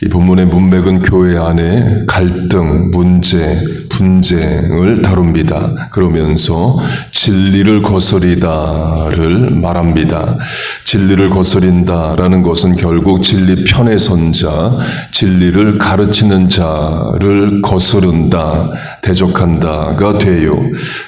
이 본문의 문맥은 교회 안에 갈등, 문제, 분쟁을 다룹니다. 그러면서 진리를 거스리다를 말합니다. 진리를 거스린다라는 것은 결국 진리 편에 선 자, 진리를 가르치는 자를 거스른다, 대적한다가 돼요.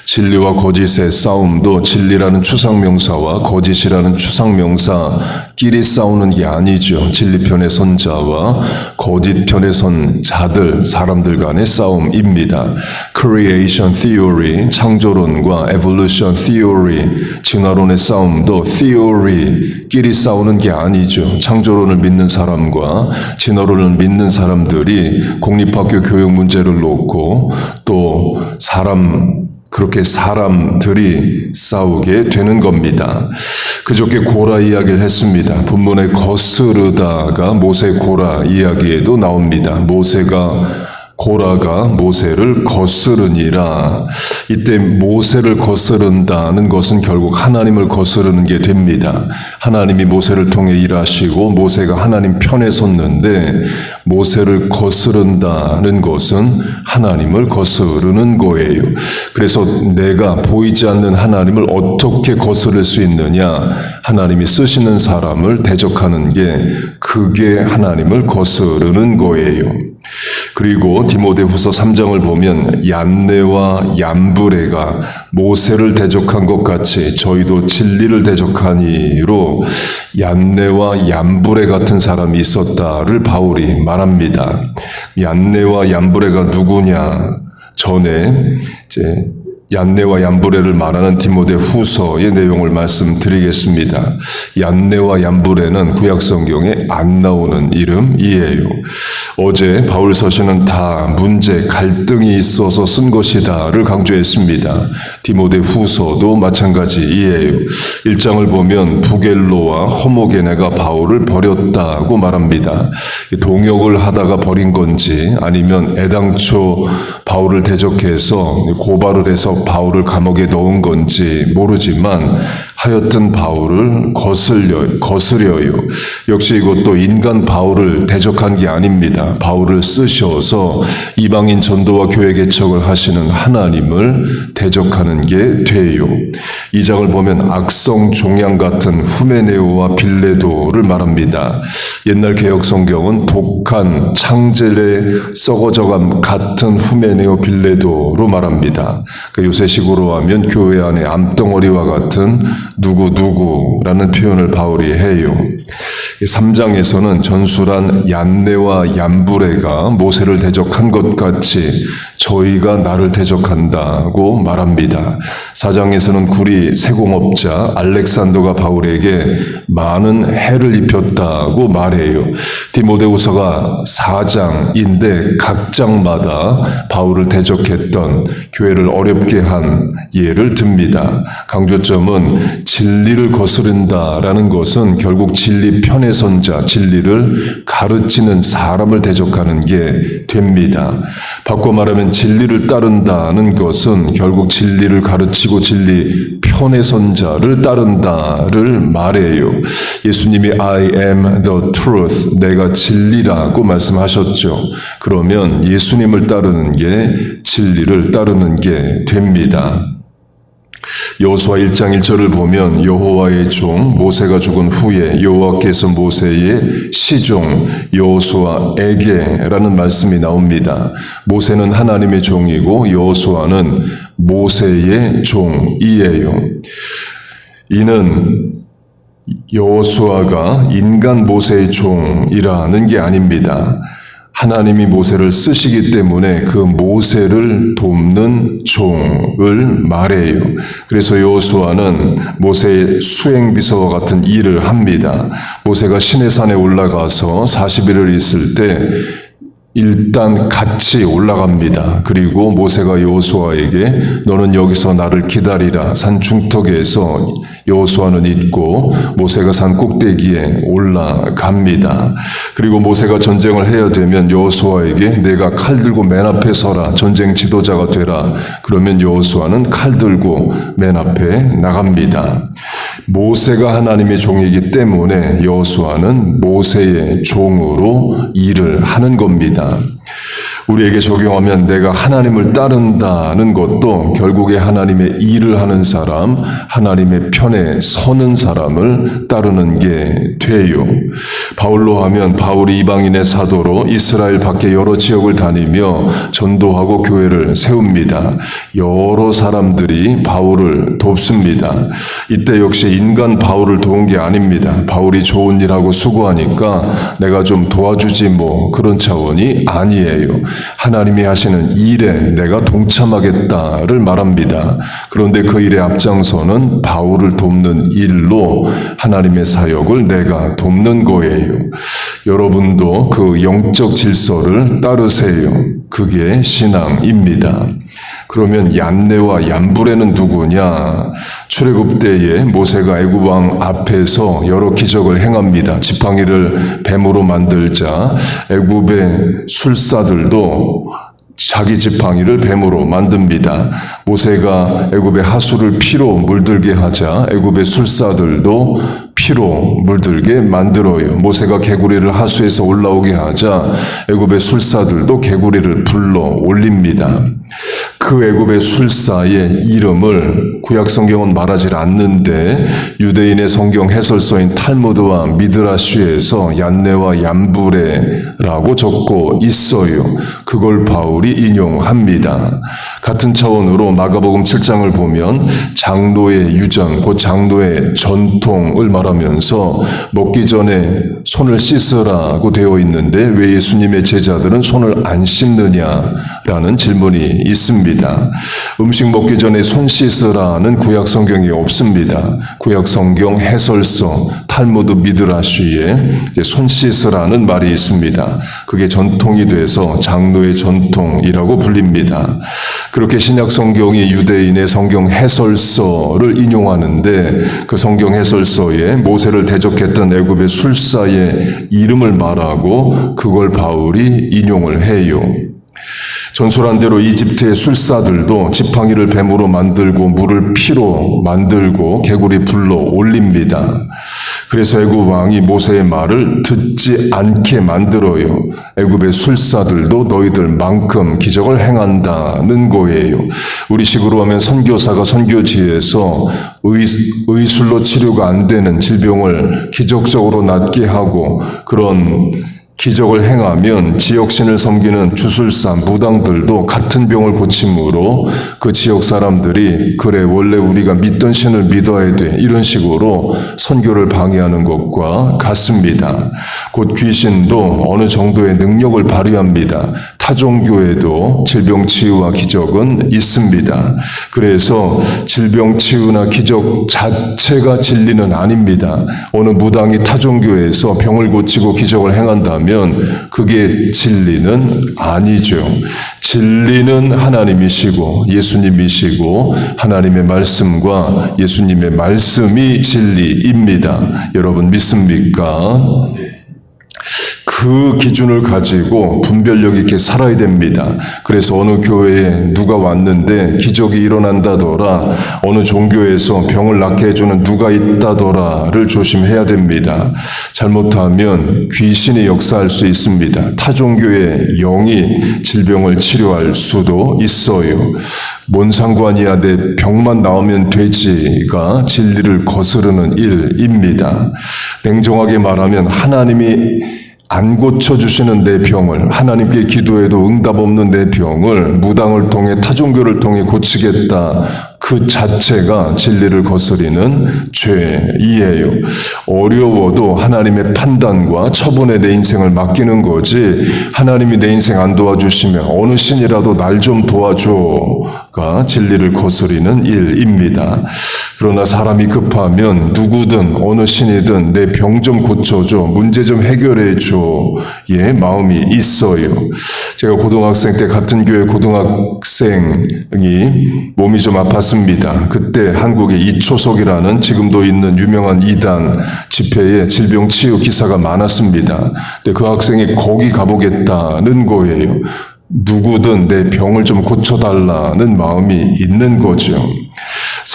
진리와 거짓의 싸움도 진리라는 추상명사와 거짓이라는 추상명사끼리 싸우는 게 아니죠. 진리 편에 선 자와 거짓 편에 선 자들, 사람들 간의 싸움입니다. Creation Theory, 창조론과 Evolution Theory, 진화론의 싸움도 Theory끼리 싸우는 게 아니죠. 창조론을 믿는 사람과 진화론을 믿는 사람들이 공립학교 교육 문제를 놓고 또 그렇게 사람들이 싸우게 되는 겁니다. 그저께 고라 이야기를 했습니다. 본문에 거스르다가 모세 고라 이야기에도 나옵니다. 고라가 모세를 거스르니라. 이때 모세를 거스른다는 것은 결국 하나님을 거스르는 게 됩니다. 하나님이 모세를 통해 일하시고 모세가 하나님 편에 섰는데 모세를 거스른다는 것은 하나님을 거스르는 거예요. 그래서 내가 보이지 않는 하나님을 어떻게 거스를 수 있느냐? 하나님이 쓰시는 사람을 대적하는 게 그게 하나님을 거스르는 거예요. 그리고 디모데후서 3장을 보면 얀네와 얀브레가 모세를 대적한 것 같이 저희도 진리를 대적하니로 얀네와 얀브레 같은 사람이 있었다를 바울이 말합니다. 얀네와 얀브레가 누구냐? 전에 얀네와 얀브레를 말하는 디모데 후서의 내용을 말씀드리겠습니다. 얀네와 얀브레는 구약성경에 안 나오는 이름이에요. 어제 바울 서신은 다 문제, 갈등이 있어서 쓴 것이다를 강조했습니다. 디모데 후서도 마찬가지이에요. 1장을 보면 부겔로와 호모게네가 바울을 버렸다고 말합니다. 동역을 하다가 버린 건지 아니면 애당초 바울을 대적해서 고발을 해서 바울을 감옥에 넣은 건지 모르지만 하여튼 바울을 거스려요. 역시 이것도 인간 바울을 대적한 게 아닙니다. 바울을 쓰셔서 이방인 전도와 교회 개척을 하시는 하나님을 대적하는 게 돼요. 2장을 보면 악성 종양 같은 후메네오와 빌레도를 말합니다. 옛날 개혁 성경은 독한 창젤에 썩어져감 같은 후메네오 빌레도로 말합니다. 요새식으로 하면 교회 안에 암덩어리와 같은 누구누구라는 표현을 바울이 해요. 3장에서는 전술한 얀네와 얀브레가 모세를 대적한 것 같이 저희가 나를 대적한다고 말합니다. 4장에서는 구리 세공업자 알렉산더가 바울에게 많은 해를 입혔다고 말해요. 디모데후서가 4장인데 각 장마다 바울을 대적했던 교회를 어렵게 한 예를 듭니다. 강조점은 진리를 거스른다라는 것은 결국 진리 편에 선 자, 진리를 가르치는 사람을 대적하는 게 됩니다. 바꿔 말하면 진리를 따른다는 것은 결국 진리를 가르치고 진리 편에 선 자를 따른다를 말해요. 예수님이 I am the truth, 내가 진리라고 말씀하셨죠. 그러면 예수님을 따르는 게 진리를 따르는 게 됩니다. 여호수아 1장 1절을 보면 여호와의 종 모세가 죽은 후에 여호와께서 모세의 시종 여호수아에게라는 말씀이 나옵니다. 모세는 하나님의 종이고 여호수아는 모세의 종이에요. 이는 여호수아가 인간 모세의 종이라는 게 아닙니다. 하나님이 모세를 쓰시기 때문에 그 모세를 돕는 종을 말해요. 그래서 여호수아는 모세의 수행비서와 같은 일을 합니다. 모세가 시내산에 올라가서 40일을 있을 때 일단 같이 올라갑니다. 그리고 모세가 여호수아에게 너는 여기서 나를 기다리라. 산 중턱에서 여호수아는 있고 모세가 산 꼭대기에 올라갑니다. 그리고 모세가 전쟁을 해야 되면 여호수아에게 내가 칼 들고 맨 앞에 서라. 전쟁 지도자가 되라. 그러면 여호수아는 칼 들고 맨 앞에 나갑니다. 모세가 하나님의 종이기 때문에 여호수아는 모세의 종으로 일을 하는 겁니다. 우리에게 적용하면 내가 하나님을 따른다는 것도 결국에 하나님의 일을 하는 사람, 하나님의 편에 서는 사람을 따르는 게 돼요. 바울로 하면 바울이 이방인의 사도로 이스라엘 밖에 여러 지역을 다니며 전도하고 교회를 세웁니다. 여러 사람들이 바울을 돕습니다. 이때 역시 인간 바울을 도운 게 아닙니다. 바울이 좋은 일하고 수고하니까 내가 좀 도와주지 뭐 그런 차원이 아니에요. 하나님이 하시는 일에 내가 동참하겠다를 말합니다. 그런데 그 일의 앞장서는 바울을 돕는 일로 하나님의 사역을 내가 돕는 거예요. 여러분도 그 영적 질서를 따르세요. 그게 신앙입니다. 그러면 얀네와 얀불에는 누구냐? 출애굽 때에 모세가 애굽 왕 앞에서 여러 기적을 행합니다. 지팡이를 뱀으로 만들자 애굽의 술사들도 자기 지팡이를 뱀으로 만듭니다. 모세가 애굽의 하수를 피로 물들게 하자 애굽의 술사들도 피로 물들게 만들어요. 모세가 개구리를 하수에서 올라오게 하자 애굽의 술사들도 개구리를 불러 올립니다. 그 애굽의 술사의 이름을 구약 성경은 말하지 않는데 유대인의 성경 해설서인 탈무드와 미드라시에서 얀네와 얀불에라고 적고 있어요. 그걸 바울이 인용합니다. 같은 차원으로 마가복음 7장을 보면 장로의 유전, 곧 장로의 전통을 말하면서 먹기 전에 손을 씻으라고 되어 있는데 왜 예수님의 제자들은 손을 안 씻느냐라는 질문이 있습니다. 음식 먹기 전에 손 씻으라는 구약 성경이 없습니다. 구약 성경 해설서 탈무드 미드라시에 손 씻으라는 말이 있습니다. 그게 전통이 돼서 장로의 전통이라고 불립니다. 그렇게 신약 성경이 유대인의 성경 해설서를 인용하는데 그 성경 해설서에 모세를 대적했던 애굽의 술사의 이름을 말하고 그걸 바울이 인용을 해요. 전설한 대로 이집트의 술사들도 지팡이를 뱀으로 만들고 물을 피로 만들고 개구리 불로 올립니다. 그래서 애굽 왕이 모세의 말을 듣지 않게 만들어요. 애굽의 술사들도 너희들만큼 기적을 행한다는 거예요. 우리식으로 하면 선교사가 선교지에서 의술로 치료가 안 되는 질병을 기적적으로 낫게 하고 그런 기적을 행하면 지역신을 섬기는 주술사, 무당들도 같은 병을 고침으로 그 지역 사람들이 그래 원래 우리가 믿던 신을 믿어야 돼 이런 식으로 선교를 방해하는 것과 같습니다. 곧 귀신도 어느 정도의 능력을 발휘합니다. 타종교에도 질병 치유와 기적은 있습니다. 그래서 질병 치유나 기적 자체가 진리는 아닙니다. 어느 무당이 타종교에서 병을 고치고 기적을 행한다면 그게 진리는 아니죠. 진리는 하나님이시고 예수님이시고 하나님의 말씀과 예수님의 말씀이 진리입니다. 여러분 믿습니까? 그 기준을 가지고 분별력 있게 살아야 됩니다. 그래서 어느 교회에 누가 왔는데 기적이 일어난다더라, 어느 종교에서 병을 낫게 해주는 누가 있다더라를 조심해야 됩니다. 잘못하면 귀신이 역사할 수 있습니다. 타 종교의 영이 질병을 치료할 수도 있어요. 뭔 상관이야, 내 병만 나오면 되지가 진리를 거스르는 일입니다. 냉정하게 말하면 하나님이 안 고쳐주시는 내 병을, 하나님께 기도해도 응답 없는 내 병을 무당을 통해 타종교를 통해 고치겠다, 그 자체가 진리를 거스리는 죄이에요. 어려워도 하나님의 판단과 처분에 내 인생을 맡기는 거지, 하나님이 내 인생 안 도와주시면 어느 신이라도 날 좀 도와줘가 진리를 거스리는 일입니다. 그러나 사람이 급하면 누구든 어느 신이든 내 병 좀 고쳐줘, 문제 좀 해결해줘의 마음이 있어요. 제가 고등학생 때 같은 교회 고등학생이 몸이 좀 아팠습니다. 그때 한국의 이초석이라는 지금도 있는 유명한 이단 집회에 질병 치유 기사가 많았습니다. 근데 그 학생이 거기 가보겠다는 거예요. 누구든 내 병을 좀 고쳐달라는 마음이 있는 거죠.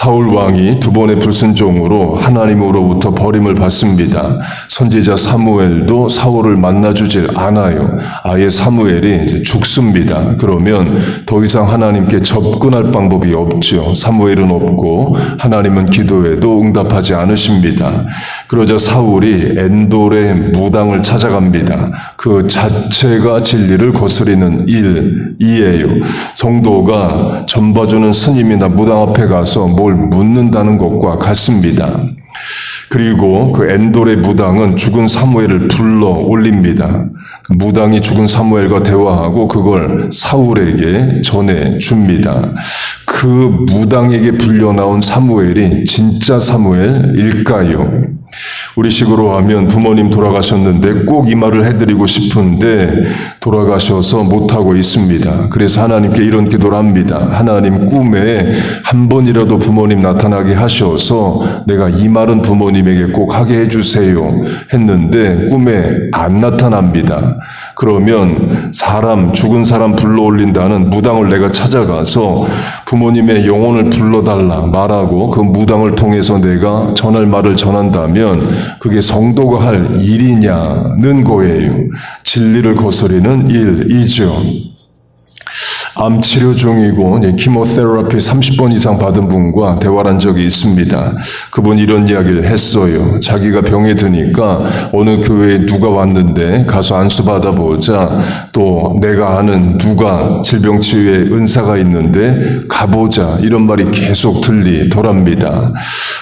사울 왕이 두 번의 불순종으로 하나님으로부터 버림을 받습니다. 선지자 사무엘도 사울을 만나주질 않아요. 아예 사무엘이 이제 죽습니다. 그러면 더 이상 하나님께 접근할 방법이 없죠. 사무엘은 없고 하나님은 기도해도 응답하지 않으십니다. 그러자 사울이 엔돌의 무당을 찾아갑니다. 그 자체가 진리를 거스리는 일이에요. 성도가 전봐주는 스님이나 무당 앞에 가서 뭘 묻는다는 것과 같습니다. 그리고 그 엔돌의 무당은 죽은 사무엘을 불러 올립니다. 무당이 죽은 사무엘과 대화하고 그걸 사울에게 전해줍니다. 그 무당에게 불려나온 사무엘이 진짜 사무엘일까요? 우리식으로 하면 부모님 돌아가셨는데 꼭 이 말을 해드리고 싶은데 돌아가셔서 못하고 있습니다. 그래서 하나님께 이런 기도를 합니다. 하나님, 꿈에 한 번이라도 부모님 나타나게 하셔서 내가 이 말은 부모님에게 꼭 하게 해주세요 했는데 꿈에 안 나타납니다. 그러면 죽은 사람 불러 올린다는 무당을 내가 찾아가서 부모님의 영혼을 불러달라 말하고 그 무당을 통해서 내가 전할 말을 전한다면 그게 성도가 할 일이냐는 거예요. 진리를 거스리는 일이죠. 암 치료 중이고 키모테라피 30번 이상 받은 분과 대화를 한 적이 있습니다. 그분 이런 이야기를 했어요. 자기가 병에 드니까 어느 교회에 누가 왔는데 가서 안수 받아보자, 또 내가 아는 누가 질병치유에 은사가 있는데 가보자, 이런 말이 계속 들리더랍니다.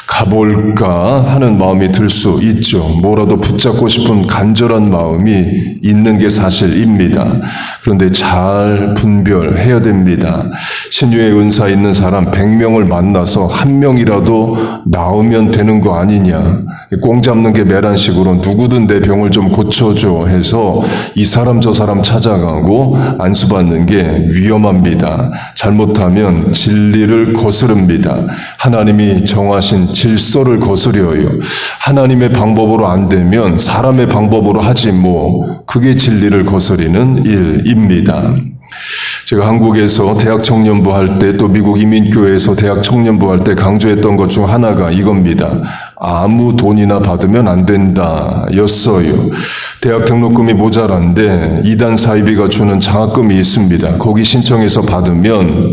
가볼까 하는 마음이 들 수 있죠. 뭐라도 붙잡고 싶은 간절한 마음이 있는 게 사실입니다. 그런데 잘 분별해야 됩니다. 신유의 은사 있는 사람 100명을 만나서 한 명이라도 나오면 되는 거 아니냐. 꽁 잡는 게 매란식으로 누구든 내 병을 좀 고쳐줘 해서 이 사람 저 사람 찾아가고 안수받는 게 위험합니다. 잘못하면 진리를 거스릅니다. 하나님이 정하신 질서를 거스려요. 하나님의 방법으로 안 되면 사람의 방법으로 하지 뭐. 그게 진리를 거스리는 일입니다. 제가 한국에서 대학 청년부 할 때, 또 미국 이민교회에서 대학 청년부 할 때 강조했던 것 중 하나가 이겁니다. 아무 돈이나 받으면 안 된다 였어요. 대학 등록금이 모자란데 이단 사이비가 주는 장학금이 있습니다. 거기 신청해서 받으면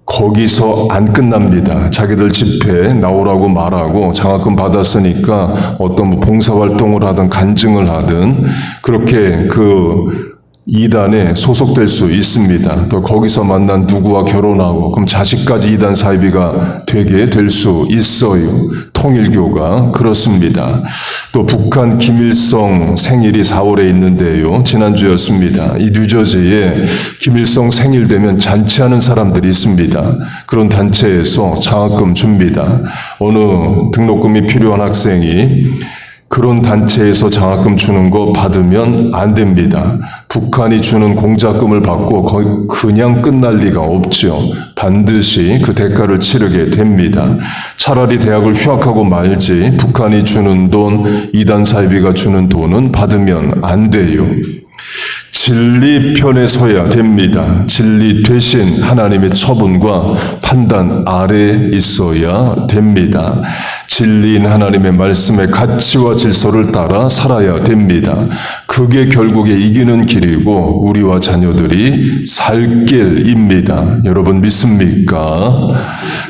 거기서 안 끝납니다. 자기들 집회 나오라고 말하고 장학금 받았으니까 어떤 봉사활동을 하든 간증을 하든 그렇게 그 이단에 소속될 수 있습니다. 또 거기서 만난 누구와 결혼하고 그럼 자식까지 이단 사이비가 되게 될 수 있어요. 통일교가 그렇습니다. 또 북한 김일성 생일이 4월에 있는데요. 지난주였습니다. 이 뉴저지에 김일성 생일 되면 잔치하는 사람들이 있습니다. 그런 단체에서 장학금 줍니다. 어느 등록금이 필요한 학생이 그런 단체에서 장학금 주는 거 받으면 안 됩니다. 북한이 주는 공작금을 받고 그냥 끝날 리가 없죠. 반드시 그 대가를 치르게 됩니다. 차라리 대학을 휴학하고 말지 북한이 주는 돈, 이단 사이비가 주는 돈은 받으면 안 돼요. 진리 편에 서야 됩니다. 진리 대신 하나님의 처분과 판단 아래에 있어야 됩니다. 진리인 하나님의 말씀의 가치와 질서를 따라 살아야 됩니다. 그게 결국에 이기는 길이고 우리와 자녀들이 살 길입니다. 여러분 믿습니까?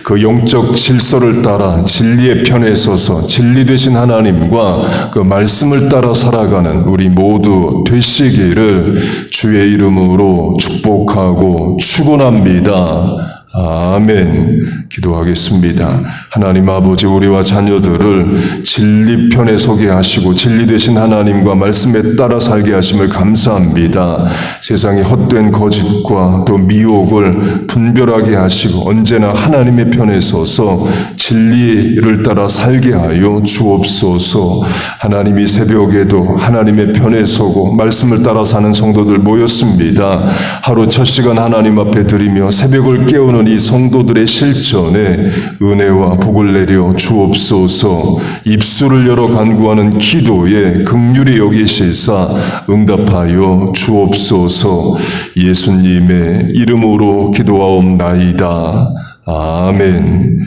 그 영적 질서를 따라 진리의 편에 서서 진리 되신 하나님과 그 말씀을 따라 살아가는 우리 모두 되시기를 주의 이름으로 축복하고 축원합니다. 아멘. 기도하겠습니다. 하나님 아버지, 우리와 자녀들을 진리 편에 서게 하시고 진리 되신 하나님과 말씀에 따라 살게 하심을 감사합니다. 세상의 헛된 거짓과 또 미혹을 분별하게 하시고 언제나 하나님의 편에 서서 진리를 따라 살게 하여 주옵소서. 하나님이 새벽에도 하나님의 편에 서고 말씀을 따라 사는 성도들 모였습니다. 하루 첫 시간 하나님 앞에 드리며 새벽을 깨우는 이 성도들의 실천에 은혜와 복을 내려 주옵소서. 입술을 열어 간구하는 기도에 긍휼히 여기시사 응답하여 주옵소서. 예수님의 이름으로 기도하옵나이다. 아멘.